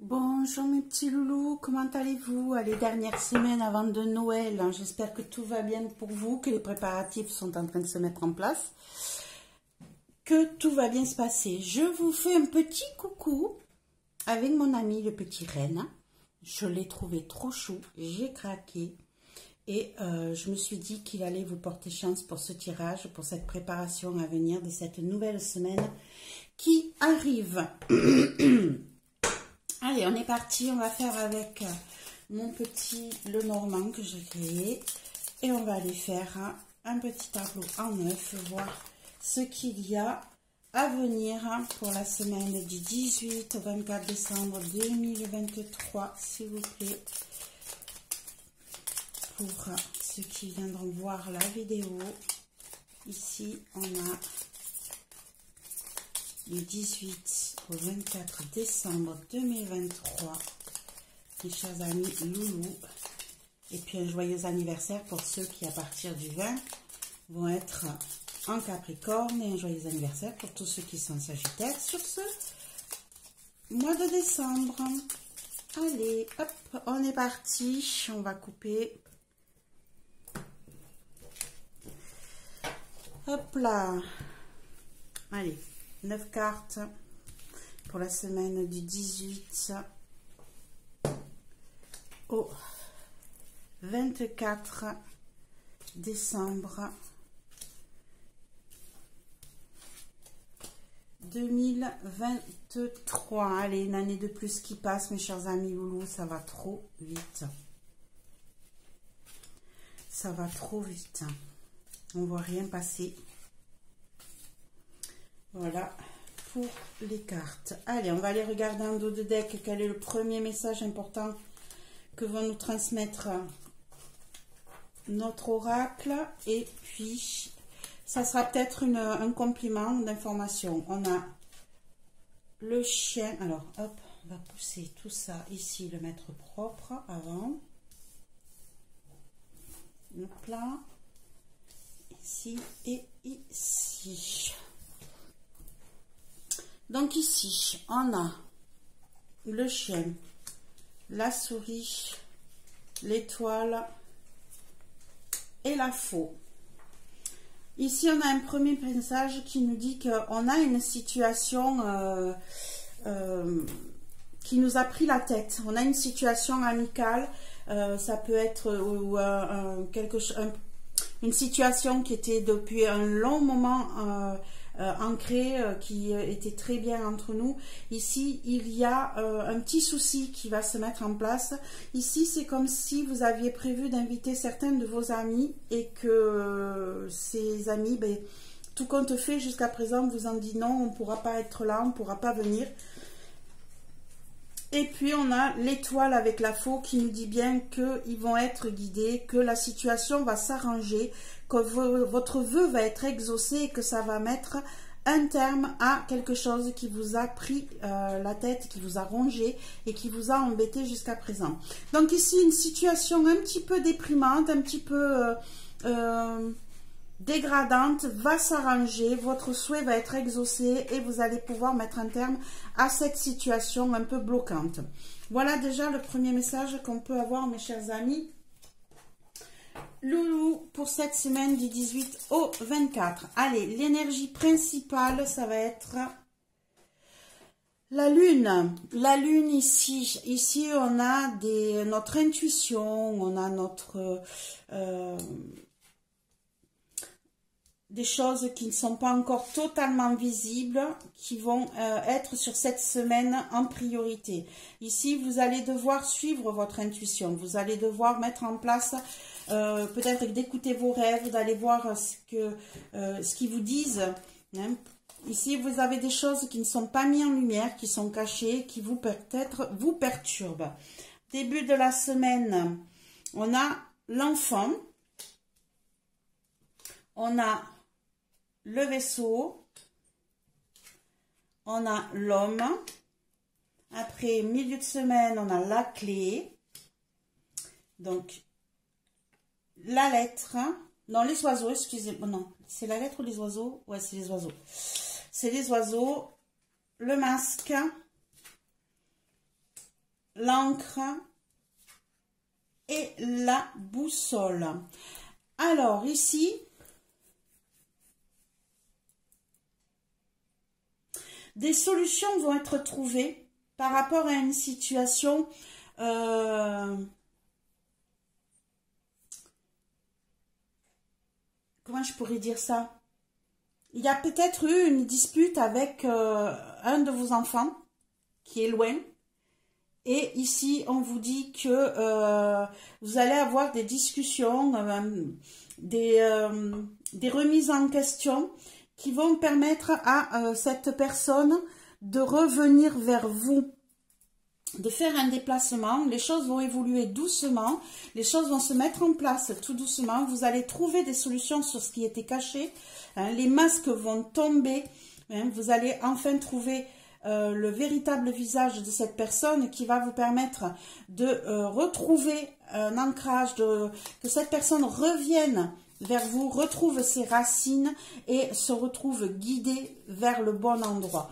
Bonjour mes petits loulous, comment allez-vous? Les dernières semaines avant de Noël, j'espère que tout va bien pour vous, que les préparatifs sont en train de se mettre en place, que tout va bien se passer. Je vous fais un petit coucou avec mon ami le petit renne. Je l'ai trouvé trop chou, j'ai craqué et je me suis dit qu'il allait vous porter chance pour ce tirage, pour cette préparation à venir de cette nouvelle semaine qui arrive. Allez, on est parti, on va faire avec mon petit Lenormand que j'ai créé et on va aller faire un petit tableau en neuf, voir ce qu'il y a à venir pour la semaine du 18 au 24 décembre 2023, s'il vous plaît. Pour ceux qui viendront voir la vidéo, ici on a du 18 au 24 décembre 2023, mes chers amis loulous, et puis un joyeux anniversaire pour ceux qui à partir du 20 vont être en Capricorne, et un joyeux anniversaire pour tous ceux qui sont Sagittaires sur ce mois de décembre. Allez, hop, on est parti, on va couper. Hop là, allez. 9 cartes pour la semaine du 18 au 24 décembre 2023. Allez, une année de plus qui passe, mes chers amis loulous, ça va trop vite. Ça va trop vite. On ne voit rien passer. Voilà pour les cartes. Allez, on va aller regarder en dos de deck quel est le premier message important que va nous transmettre notre oracle. Et puis, ça sera peut-être un complément d'information. On a le chien. Alors, hop, on va pousser tout ça ici, le mettre propre avant. Hop là. Ici et ici. Donc ici, on a le chien, la souris, l'étoile et la faux. Ici, on a un premier message qui nous dit qu'on a une situation qui nous a pris la tête. On a une situation amicale, ça peut être une situation qui était depuis un long moment ancrée, qui était très bien entre nous. Ici, il y a un petit souci qui va se mettre en place. Ici, c'est comme si vous aviez prévu d'inviter certains de vos amis et que ces amis, ben, tout compte fait, jusqu'à présent, vous en dit non, on ne pourra pas être là, on ne pourra pas venir. Et puis, on a l'étoile avec la faux qui nous dit bien qu'ils vont être guidés, que la situation va s'arranger, que votre vœu va être exaucé et que ça va mettre un terme à quelque chose qui vous a pris la tête, qui vous a rongé et qui vous a embêté jusqu'à présent. Donc ici, une situation un petit peu déprimante, un petit peu dégradante va s'arranger, votre souhait va être exaucé et vous allez pouvoir mettre un terme à cette situation un peu bloquante. Voilà déjà le premier message qu'on peut avoir, mes chers amis loulou, pour cette semaine du 18 au 24. Allez, l'énergie principale, ça va être la lune. La lune ici. Ici, on a notre intuition, on a notre des choses qui ne sont pas encore totalement visibles, qui vont être sur cette semaine en priorité. Ici, vous allez devoir suivre votre intuition. Vous allez devoir mettre en place, peut-être d'écouter vos rêves, d'aller voir ce qu'ils vous disent. Hein. Ici, vous avez des choses qui ne sont pas mises en lumière, qui sont cachées, qui vous peut-être vous perturbent. Début de la semaine, on a l'enfant. On a le vaisseau, on a l'homme. Après, milieu de semaine, on a la clé. Donc, la lettre. Non, les oiseaux, excusez-moi. Non, c'est la lettre ou les oiseaux? Ouais, c'est les oiseaux. C'est les oiseaux. Le masque. l'encre et la boussole. Alors, ici, des solutions vont être trouvées par rapport à une situation comment je pourrais dire ça? Il y a peut-être eu une dispute avec un de vos enfants qui est loin. Et ici, on vous dit que vous allez avoir des discussions, des remises en question qui vont permettre à cette personne de revenir vers vous, de faire un déplacement. Les choses vont évoluer doucement, les choses vont se mettre en place tout doucement. Vous allez trouver des solutions sur ce qui était caché. Hein, les masques vont tomber. Hein, vous allez enfin trouver le véritable visage de cette personne qui va vous permettre de retrouver un ancrage, que cette personne revienne vers vous, retrouve ses racines et se retrouve guidée vers le bon endroit.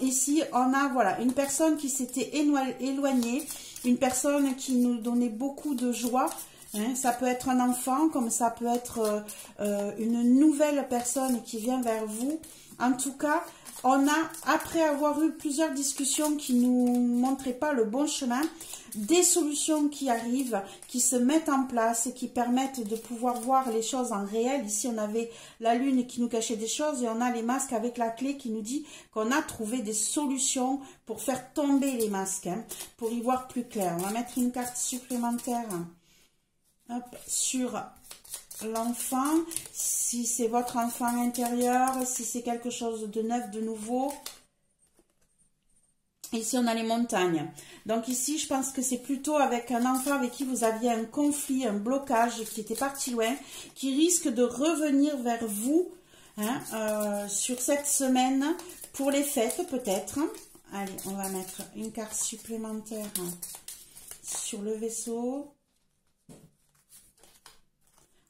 Ici, on a voilà une personne qui s'était éloignée, une personne qui nous donnait beaucoup de joie. Hein, ça peut être un enfant, comme ça peut être une nouvelle personne qui vient vers vous. En tout cas, on a, après avoir eu plusieurs discussions qui ne nous montraient pas le bon chemin, des solutions qui arrivent, qui se mettent en place et qui permettent de pouvoir voir les choses en réel. Ici, on avait la lune qui nous cachait des choses et on a les masques avec la clé qui nous dit qu'on a trouvé des solutions pour faire tomber les masques, hein, pour y voir plus clair. On va mettre une carte supplémentaire, hop, sur l'enfant, si c'est votre enfant intérieur, si c'est quelque chose de neuf, de nouveau. Ici, on a les montagnes. Donc ici, je pense que c'est plutôt avec un enfant avec qui vous aviez un conflit, un blocage, qui était parti loin, qui risque de revenir vers vous, hein, sur cette semaine, pour les fêtes peut-être. Allez, on va mettre une carte supplémentaire sur le vaisseau.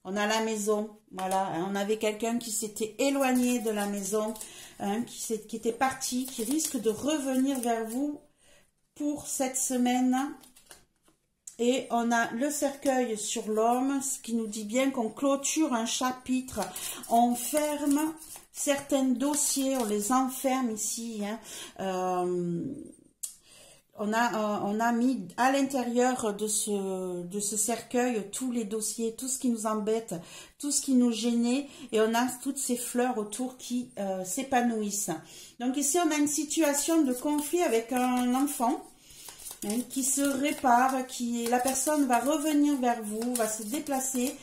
On a la maison, voilà, hein, on avait quelqu'un qui s'était éloigné de la maison, hein, qui était parti, qui risque de revenir vers vous pour cette semaine. Et on a le cercueil sur l'homme, ce qui nous dit bien qu'on clôture un chapitre, on ferme certains dossiers, on les enferme ici, hein, on a mis à l'intérieur de ce cercueil tous les dossiers, tout ce qui nous embête, tout ce qui nous gênait, et on a toutes ces fleurs autour qui s'épanouissent. Donc ici, on a une situation de conflit avec un enfant, hein, qui se répare, la personne va revenir vers vous, va se déplacer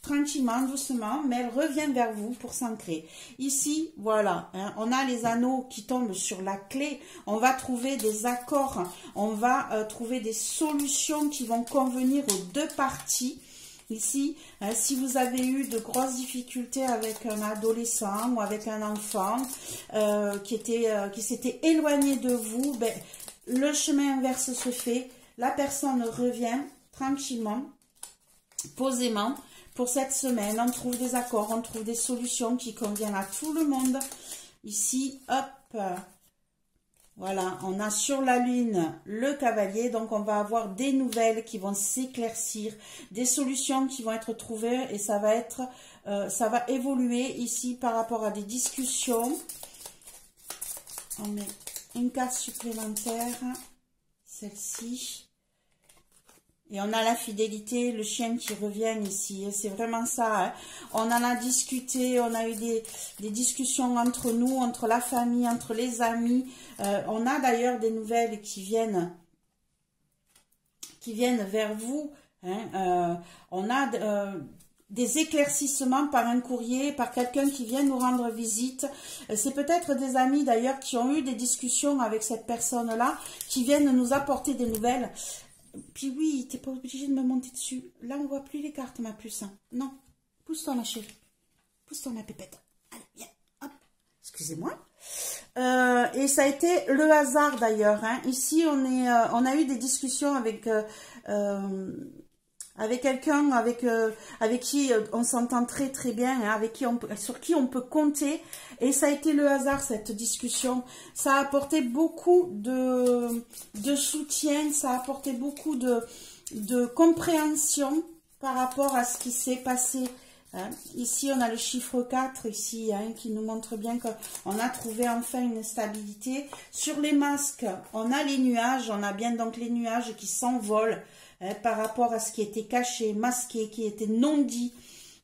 tranquillement, doucement, mais elle revient vers vous pour s'ancrer. Ici, voilà, hein, on a les anneaux qui tombent sur la clé, on va trouver des accords, on va trouver des solutions qui vont convenir aux deux parties. Ici, hein, si vous avez eu de grosses difficultés avec un adolescent ou avec un enfant qui s'était éloigné de vous, ben, le chemin inverse se fait, la personne revient tranquillement, posément. Pour cette semaine, on trouve des accords, on trouve des solutions qui conviennent à tout le monde. Ici, hop, voilà, on a sur la lune le cavalier, donc on va avoir des nouvelles qui vont s'éclaircir, des solutions qui vont être trouvées et ça va évoluer ici par rapport à des discussions. On met une carte supplémentaire, celle-ci. Et on a la fidélité, le chien qui revient ici. C'est vraiment ça. Hein. On en a discuté, on a eu des discussions entre nous, entre la famille, entre les amis. On a d'ailleurs des nouvelles qui viennent vers vous. Hein. On a des éclaircissements par un courrier, par quelqu'un qui vient nous rendre visite. C'est peut-être des amis d'ailleurs qui ont eu des discussions avec cette personne-là, qui viennent nous apporter des nouvelles. Puis oui, t'es pas obligé de me monter dessus. Là, on voit plus les cartes, ma puce. Non. Pousse-toi, ma chérie. Pousse-toi, ma pépette. Allez, viens. Hop. Excusez-moi. Et ça a été le hasard, d'ailleurs. Hein. Ici, on a eu des discussions avec avec quelqu'un avec qui on s'entend très très bien, hein, sur qui on peut compter. Et ça a été le hasard, cette discussion. Ça a apporté beaucoup de soutien, ça a apporté beaucoup de compréhension par rapport à ce qui s'est passé. Hein. Ici, on a le chiffre 4, ici, hein, qui nous montre bien qu'on a trouvé enfin une stabilité. Sur les masques, on a les nuages, on a bien donc les nuages qui s'envolent, hein, par rapport à ce qui était caché, masqué, qui était non dit.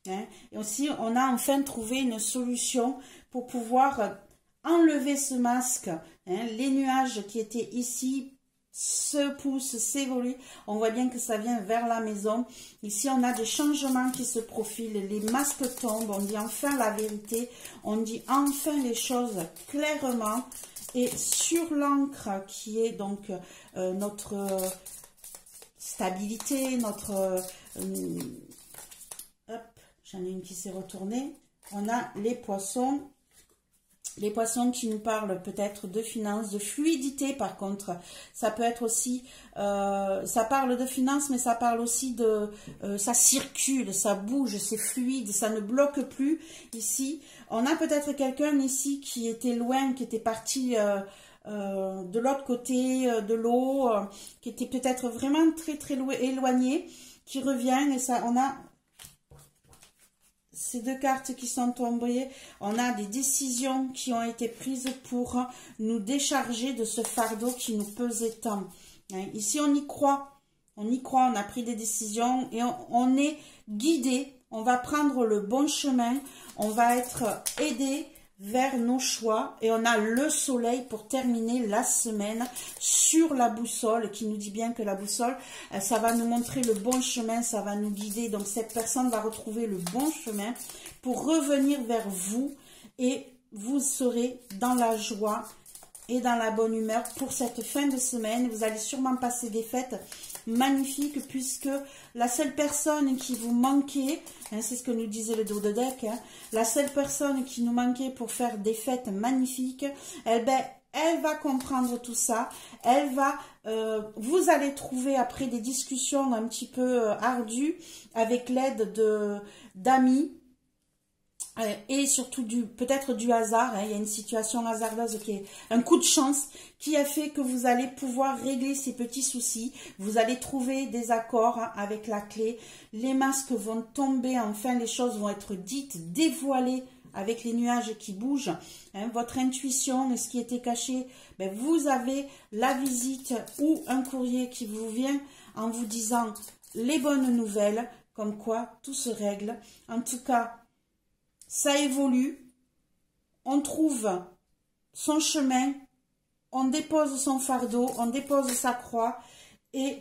Hein. Et aussi, on a enfin trouvé une solution pour pouvoir enlever ce masque. Hein. Les nuages qui étaient ici se pousse, s'évolue. On voit bien que ça vient vers la maison. Ici, on a des changements qui se profilent. Les masques tombent. On dit enfin la vérité. On dit enfin les choses clairement. Et sur l'encre qui est donc notre stabilité, notre... hop, j'en ai une qui s'est retournée. On a les poissons. Les poissons qui nous parlent peut-être de finances, de fluidité par contre. Ça peut être aussi, ça parle de finances, mais ça parle aussi de, ça circule, ça bouge, c'est fluide, ça ne bloque plus. Ici, on a peut-être quelqu'un ici qui était loin, qui était parti de l'autre côté de l'eau, qui était peut-être vraiment très très éloigné, qui revient et ça, on a... Ces deux cartes qui sont tombées, on a des décisions qui ont été prises pour nous décharger de ce fardeau qui nous pesait tant. Ici, on y croit, on a pris des décisions et on est guidé, on va prendre le bon chemin, on va être aidé vers nos choix et on a le soleil pour terminer la semaine sur la boussole qui nous dit bien que la boussole, ça va nous montrer le bon chemin, ça va nous guider. Donc cette personne va retrouver le bon chemin pour revenir vers vous et vous serez dans la joie et dans la bonne humeur pour cette fin de semaine. Vous allez sûrement passer des fêtes magnifiques puisque la seule personne qui vous manquait, hein, c'est ce que nous disait le dos de deck, hein, la seule personne qui nous manquait pour faire des fêtes magnifiques, elle va comprendre tout ça, elle va, vous allez trouver après des discussions un petit peu ardues avec l'aide d'amis, et surtout peut-être du hasard, hein, il y a une situation hasardeuse qui est un coup de chance qui a fait que vous allez pouvoir régler ces petits soucis, vous allez trouver des accords, hein, avec la clé, les masques vont tomber, enfin les choses vont être dites, dévoilées avec les nuages qui bougent, hein, votre intuition et ce qui était caché, ben, vous avez la visite ou un courrier qui vous vient en vous disant les bonnes nouvelles, comme quoi tout se règle, en tout cas ça évolue, on trouve son chemin, on dépose son fardeau, on dépose sa croix et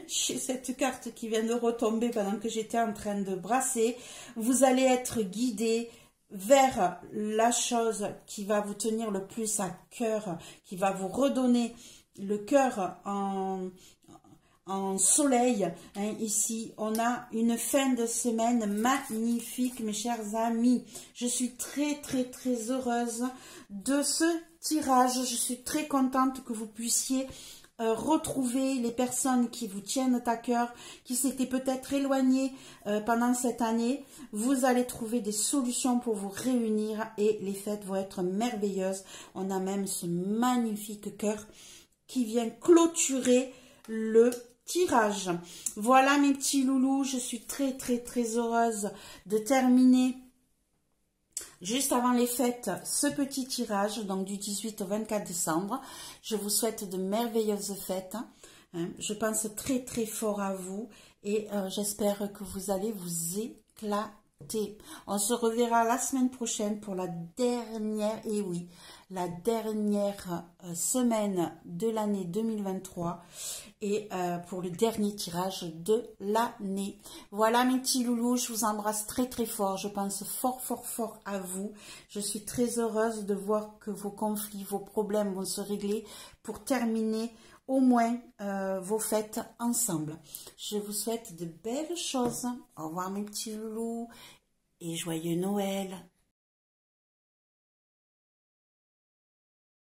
j'ai cette carte qui vient de retomber pendant que j'étais en train de brasser. Vous allez être guidé vers la chose qui va vous tenir le plus à cœur, qui va vous redonner le cœur en soleil, hein, ici, on a une fin de semaine magnifique, mes chers amis. Je suis très, très, très heureuse de ce tirage. Je suis très contente que vous puissiez retrouver les personnes qui vous tiennent à cœur, qui s'étaient peut-être éloignées pendant cette année. Vous allez trouver des solutions pour vous réunir et les fêtes vont être merveilleuses. On a même ce magnifique cœur qui vient clôturer le tirage. Voilà mes petits loulous, je suis très très très heureuse de terminer juste avant les fêtes ce petit tirage, donc du 18 au 24 décembre. Je vous souhaite de merveilleuses fêtes, hein. Je pense très très fort à vous et j'espère que vous allez vous éclater. On se reverra la semaine prochaine pour la dernière, et oui, la dernière semaine de l'année 2023 et pour le dernier tirage de l'année. Voilà mes petits loulous, je vous embrasse très très fort, je pense fort fort fort à vous. Je suis très heureuse de voir que vos conflits, vos problèmes vont se régler pour terminer au moins vos fêtes ensemble. Je vous souhaite de belles choses. Au revoir mes petits loulous et joyeux Noël.